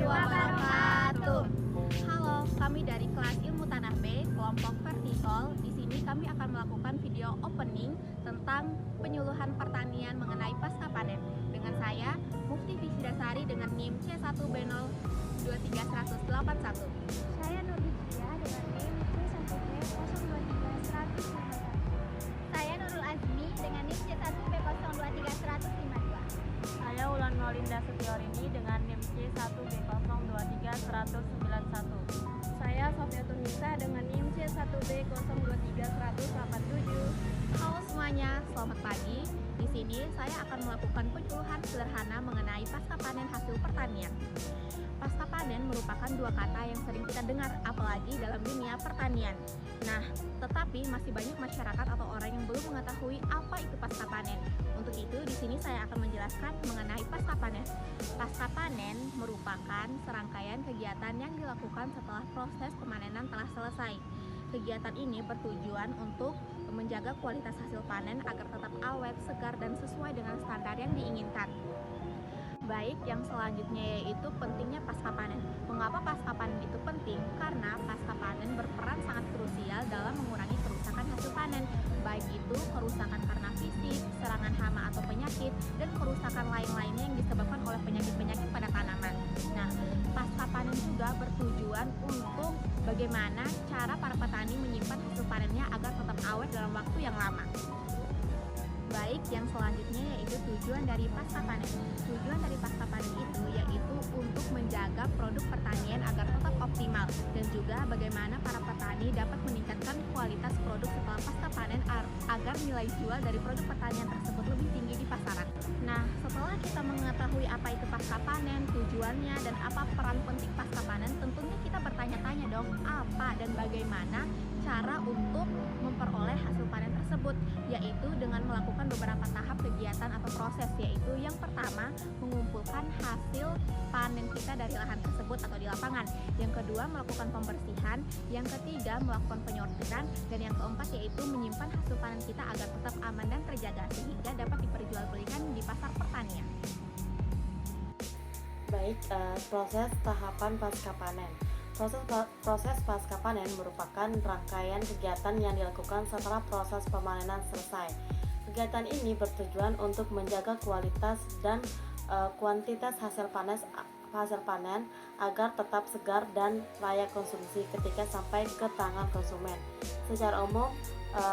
wabarakatuh. Halo, kami dari kelas Ilmu Tanah B, kelompok vertikal. Di sini kami akan melakukan video opening tentang penyuluhan pertanian mengenai pasca panen. Dengan saya, Mufti Fisidasari dengan NIM C1B023181. Saya Nur Hijriah dengan NIM C1B023151. Saya Nurul Azmi dengan NIM C1B023152. Saya Wulan Maulinda Setiorini dengan NIM C1B023191. Saya Sofiatun Nisa dengan NIM C1B023187. Halo semuanya, selamat pagi. Di sini saya akan melakukan penyuluhan sederhana mengenai pasca panen hasil pertanian. Pasca panen merupakan dua kata yang sering kita dengar, apalagi dalam dunia pertanian. Nah, tetapi masih banyak masyarakat atau orang yang belum mengetahui apa itu pasca panen. Untuk itu, di sini saya akan menjelaskan mengenai pasca panen. Pasca panen merupakan serangkaian kegiatan yang dilakukan setelah proses pemanenan telah selesai. Kegiatan ini bertujuan untuk menjaga kualitas hasil panen agar tetap awet, segar, dan sesuai dengan standar yang diinginkan. Baik, yang selanjutnya yaitu pentingnya pasca panen. Mengapa pasca panen itu penting? Karena pasca panen berperan sangat krusial dalam mengurangi kerusakan hasil panen, baik itu kerusakan karena fisik, serangan hama atau penyakit, dan kerusakan lain-lainnya yang disebabkan oleh penyakit-penyakit pada tanaman. Nah, pasca panen juga bertujuan untuk bagaimana cara para petani menyimpan hasil panennya agar tetap awet dalam waktu yang lama. Baik, yang selanjutnya yaitu tujuan dari pasca panen. Tujuan dari pasca panen itu yaitu untuk menjaga produk pertanian agar tetap optimal, dan juga bagaimana para petani dapat meningkatkan kualitas produk setelah pasca panen agar nilai jual dari produk pertanian tersebut lebih tinggi di pasaran. Nah, setelah kita mengetahui apa itu pasca panen, tujuannya, dan apa peran penting pasca panen, tentunya kita bertanya-tanya dong, apa dan bagaimana cara untuk memperoleh hasil panen tersebut, yaitu dengan melakukan beberapa tahap kegiatan atau proses, yaitu yang pertama mengumpulkan hasil panen kita dari lahan tersebut atau di lapangan, yang kedua melakukan pembersihan, yang ketiga melakukan penyortiran, dan yang keempat yaitu menyimpan hasil panen kita agar tetap aman dan terjaga sehingga dapat diperjualbelikan di pasar pertanian. Baik, proses tahapan pasca panen. Proses pasca panen merupakan rangkaian kegiatan yang dilakukan setelah proses pemanenan selesai. Kegiatan ini bertujuan untuk menjaga kualitas dan kuantitas hasil panen agar tetap segar dan layak konsumsi ketika sampai ke tangan konsumen. Secara umum,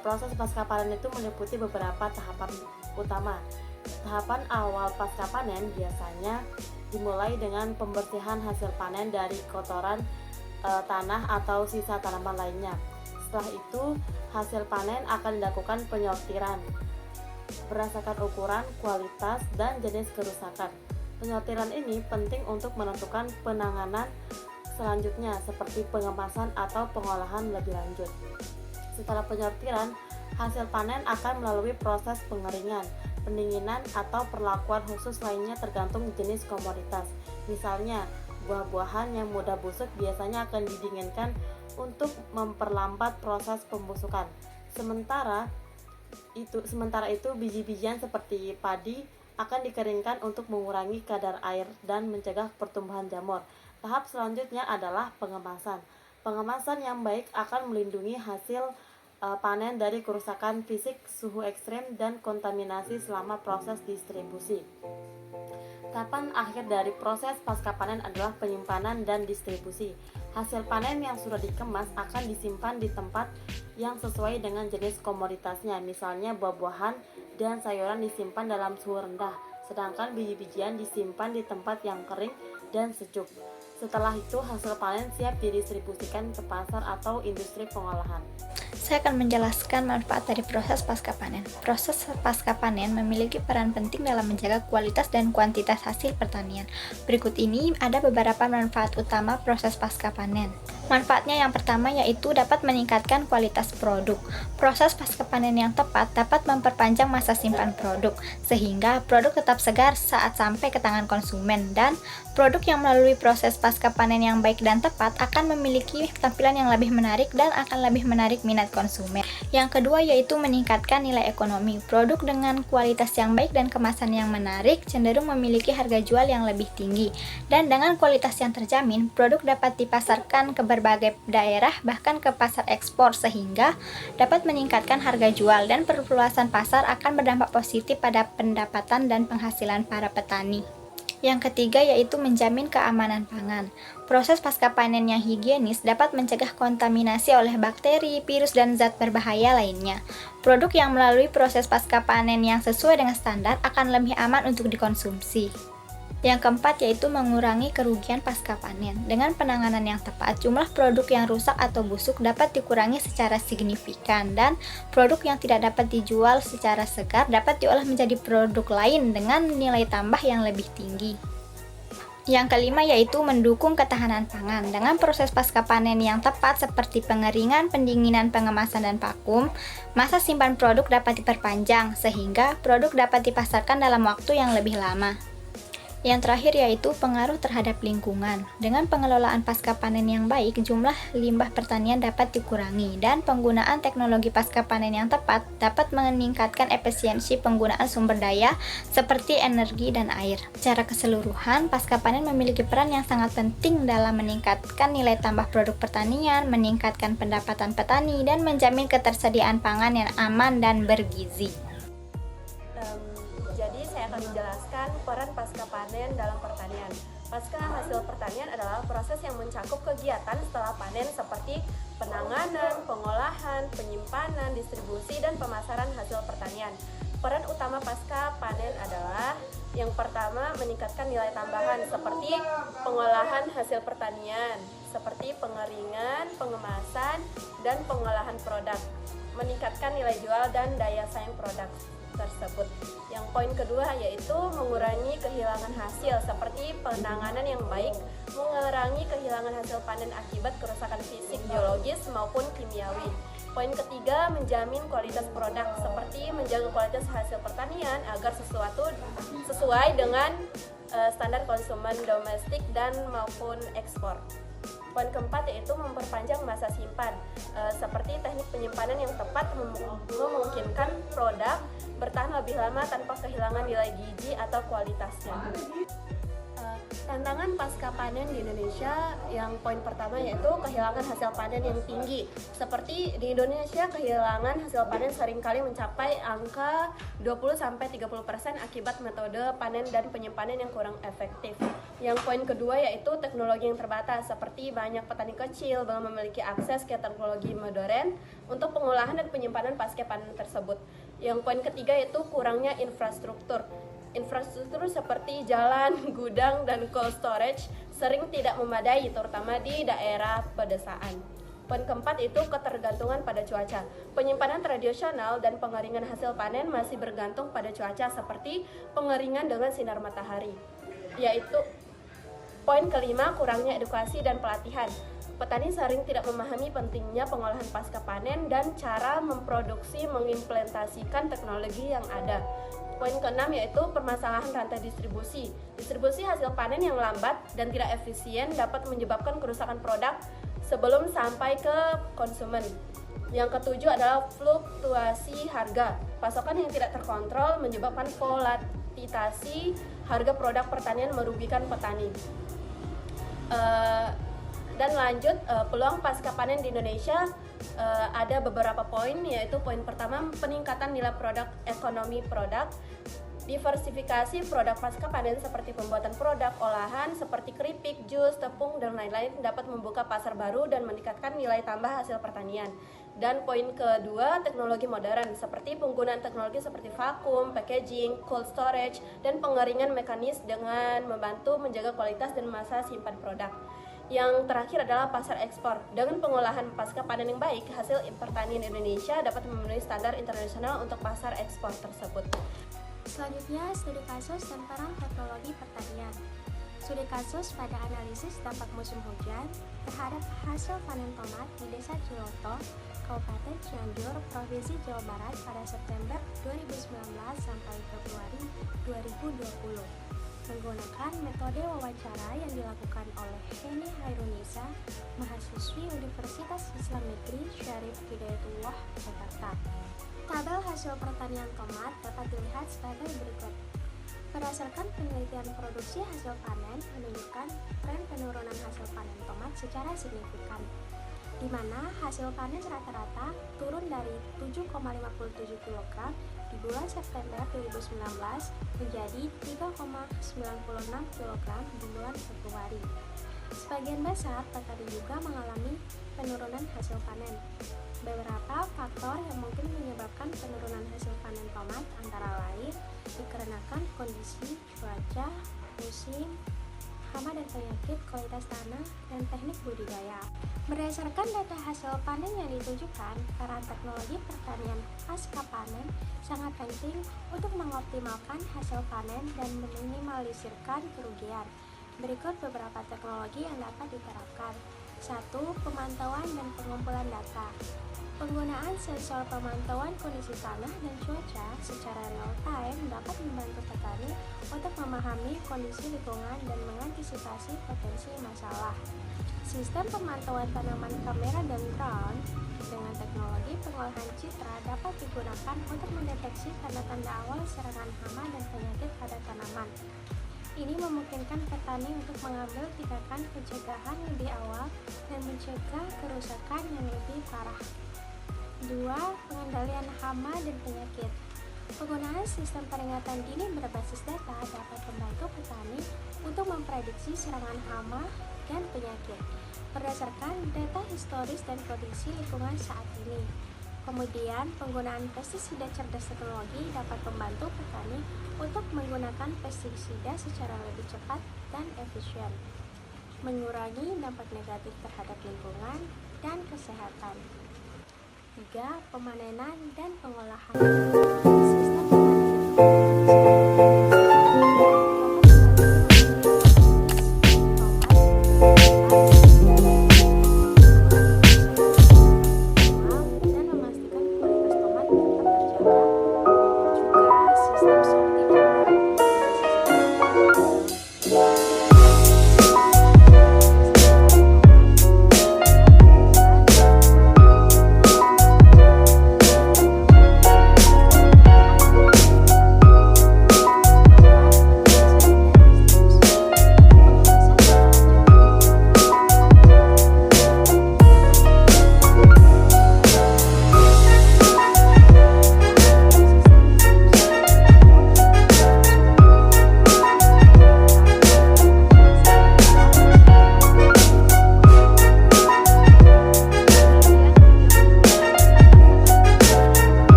proses pasca panen itu meliputi beberapa tahapan utama. Tahapan awal pasca panen biasanya dimulai dengan pembersihan hasil panen dari kotoran tanah atau sisa tanaman lainnya. Setelah itu, hasil panen akan dilakukan penyortiran berdasarkan ukuran, kualitas, dan jenis kerusakan. Penyortiran ini penting untuk menentukan penanganan selanjutnya seperti pengemasan atau pengolahan lebih lanjut. Setelah penyortiran, hasil panen akan melalui proses pengeringan, pendinginan, atau perlakuan khusus lainnya tergantung jenis komoditas. Misalnya, buah-buahan yang mudah busuk biasanya akan didinginkan untuk memperlambat proses pembusukan. Sementara itu biji-bijian seperti padi akan dikeringkan untuk mengurangi kadar air dan mencegah pertumbuhan jamur. Tahap selanjutnya adalah pengemasan. Pengemasan yang baik akan melindungi hasil panen dari kerusakan fisik, suhu ekstrem, dan kontaminasi selama proses distribusi. Tahapan akhir dari proses pasca panen adalah penyimpanan dan distribusi. Hasil panen yang sudah dikemas akan disimpan di tempat yang sesuai dengan jenis komoditasnya. Misalnya buah-buahan dan sayuran disimpan dalam suhu rendah, sedangkan biji-bijian disimpan di tempat yang kering dan sejuk. Setelah itu hasil panen siap didistribusikan ke pasar atau industri pengolahan. Saya akan menjelaskan manfaat dari proses pasca panen. Proses pasca panen memiliki peran penting dalam menjaga kualitas dan kuantitas hasil pertanian. Berikut ini ada beberapa manfaat utama proses pasca panen. Manfaatnya yang pertama yaitu dapat meningkatkan kualitas produk. Proses pasca panen yang tepat dapat memperpanjang masa simpan produk, sehingga produk tetap segar saat sampai ke tangan konsumen, dan produk yang melalui proses pasca panen yang baik dan tepat akan memiliki tampilan yang lebih menarik dan akan lebih menarik minat konsumen. Yang kedua yaitu meningkatkan nilai ekonomi. Produk dengan kualitas yang baik dan kemasan yang menarik cenderung memiliki harga jual yang lebih tinggi, dan dengan kualitas yang terjamin, produk dapat dipasarkan ke berbagai daerah bahkan ke pasar ekspor, sehingga dapat meningkatkan harga jual, dan perluasan pasar akan berdampak positif pada pendapatan dan penghasilan para petani. Yang ketiga yaitu menjamin keamanan pangan. Proses pasca panen yang higienis dapat mencegah kontaminasi oleh bakteri, virus, dan zat berbahaya lainnya. Produk yang melalui proses pasca panen yang sesuai dengan standar akan lebih aman untuk dikonsumsi. Yang keempat yaitu mengurangi kerugian pasca panen. Dengan penanganan yang tepat, jumlah produk yang rusak atau busuk dapat dikurangi secara signifikan, dan produk yang tidak dapat dijual secara segar dapat diolah menjadi produk lain dengan nilai tambah yang lebih tinggi. Yang kelima yaitu mendukung ketahanan pangan. Dengan proses pasca panen yang tepat seperti pengeringan, pendinginan, pengemasan, dan vakum, masa simpan produk dapat diperpanjang sehingga produk dapat dipasarkan dalam waktu yang lebih lama. Yang terakhir yaitu pengaruh terhadap lingkungan. Dengan pengelolaan pasca panen yang baik, jumlah limbah pertanian dapat dikurangi, dan penggunaan teknologi pasca panen yang tepat dapat meningkatkan efisiensi penggunaan sumber daya seperti energi dan air. Secara keseluruhan, pasca panen memiliki peran yang sangat penting dalam meningkatkan nilai tambah produk pertanian, meningkatkan pendapatan petani, dan menjamin ketersediaan pangan yang aman dan bergizi. Jadi saya akan menjelaskan peran pasca panen dalam pertanian. Pasca hasil pertanian adalah proses yang mencakup kegiatan setelah panen seperti penanganan, pengolahan, penyimpanan, distribusi, dan pemasaran hasil pertanian. Peran utama pasca panen adalah yang pertama meningkatkan nilai tambahan seperti pengolahan hasil pertanian, seperti pengeringan, pengemasan, dan pengolahan produk. Meningkatkan nilai jual dan daya saing produk tersebut. Yang poin kedua yaitu mengurangi kehilangan hasil seperti penanganan yang baik, mengurangi kehilangan hasil panen akibat kerusakan fisik, biologis maupun kimiawi. Poin ketiga menjamin kualitas produk seperti menjaga kualitas hasil pertanian agar sesuai dengan standar konsumen domestik dan maupun ekspor. Poin keempat yaitu memperpanjang masa simpan, seperti teknik penyimpanan yang tepat memungkinkan produk bertahan lebih lama tanpa kehilangan nilai gizi atau kualitasnya. Tantangan pasca panen di Indonesia, yang poin pertama yaitu kehilangan hasil panen yang tinggi. Seperti di Indonesia, kehilangan hasil panen seringkali mencapai angka 20-30% akibat metode panen dan penyimpanan yang kurang efektif. Yang poin kedua yaitu teknologi yang terbatas, seperti banyak petani kecil belum memiliki akses ke teknologi modern untuk pengolahan dan penyimpanan pasca panen tersebut. Yang poin ketiga yaitu kurangnya infrastruktur. Infrastruktur seperti jalan, gudang, dan cold storage sering tidak memadai, terutama di daerah pedesaan. Poin keempat itu ketergantungan pada cuaca. Penyimpanan tradisional dan pengeringan hasil panen masih bergantung pada cuaca, seperti pengeringan dengan sinar matahari. Yaitu poin kelima, kurangnya edukasi dan pelatihan. Petani sering tidak memahami pentingnya pengolahan pasca panen dan cara memproduksi mengimplementasikan teknologi yang ada. Poin keenam yaitu permasalahan rantai distribusi. Distribusi hasil panen yang lambat dan tidak efisien dapat menyebabkan kerusakan produk sebelum sampai ke konsumen. Yang ketujuh adalah fluktuasi harga. Pasokan yang tidak terkontrol menyebabkan volatilitasi harga produk pertanian merugikan petani. Dan lanjut, peluang pasca panen di Indonesia ada beberapa poin, yaitu poin pertama peningkatan nilai produk ekonomi produk, diversifikasi produk pasca panen seperti pembuatan produk olahan seperti keripik, jus, tepung, dan lain-lain dapat membuka pasar baru dan meningkatkan nilai tambah hasil pertanian. Dan poin kedua, teknologi modern seperti penggunaan teknologi seperti vakum, packaging, cold storage, dan pengeringan mekanis dengan membantu menjaga kualitas dan masa simpan produk. Yang terakhir adalah pasar ekspor. Dengan pengolahan pasca panen yang baik, hasil pertanian Indonesia dapat memenuhi standar internasional untuk pasar ekspor tersebut. Selanjutnya, studi kasus dan peran teknologi pertanian. Studi kasus pada analisis dampak musim hujan terhadap hasil panen tomat di Desa Ciloto, Kabupaten Cianjur, Provinsi Jawa Barat pada September 2019 sampai Februari 2020 menggunakan metode wawancara yang dilakukan oleh Heni Hairunisa, mahasiswi Universitas Islam Negeri Syarif Hidayatullah, Jakarta. Tabel hasil pertanian tomat dapat dilihat sebagai berikut. Berdasarkan penelitian produksi hasil panen menunjukkan tren penurunan hasil panen tomat secara signifikan, di mana hasil panen rata-rata turun dari 7,57 kg di bulan September 2019 menjadi 3,96 kg di bulan Februari. Sebagian besar petani juga mengalami penurunan hasil panen. Beberapa faktor yang mungkin menyebabkan penurunan hasil panen tomat antara lain dikarenakan kondisi cuaca, musim, hama dan penyakit, kualitas tanah, dan teknik budidaya. Berdasarkan data hasil panen yang ditunjukkan, peran teknologi pertanian pasca panen sangat penting untuk mengoptimalkan hasil panen dan meminimalisirkan kerugian. Berikut beberapa teknologi yang dapat diterapkan. 1. Pemantauan dan pengumpulan data. Penggunaan sensor pemantauan kondisi tanah dan cuaca secara real time dapat membantu petani untuk memahami kondisi lingkungan dan mengantisipasi potensi masalah. Sistem pemantauan tanaman kamera dan drone dengan teknologi pengolahan citra dapat digunakan untuk mendeteksi tanda-tanda awal serangan hama dan penyakit pada tanaman. Ini memungkinkan petani untuk mengambil tindakan pencegahan lebih awal dan mencegah kerusakan yang lebih parah. 2. Pengendalian hama dan penyakit. Penggunaan sistem peringatan dini berbasis data dapat membantu petani untuk memprediksi serangan hama dan penyakit berdasarkan data historis dan kondisi lingkungan saat ini. Kemudian, penggunaan pestisida cerdas teknologi dapat membantu petani untuk menggunakan pestisida secara lebih cepat dan efisien, mengurangi dampak negatif terhadap lingkungan dan kesehatan. 3. Pemanenan dan pengolahan.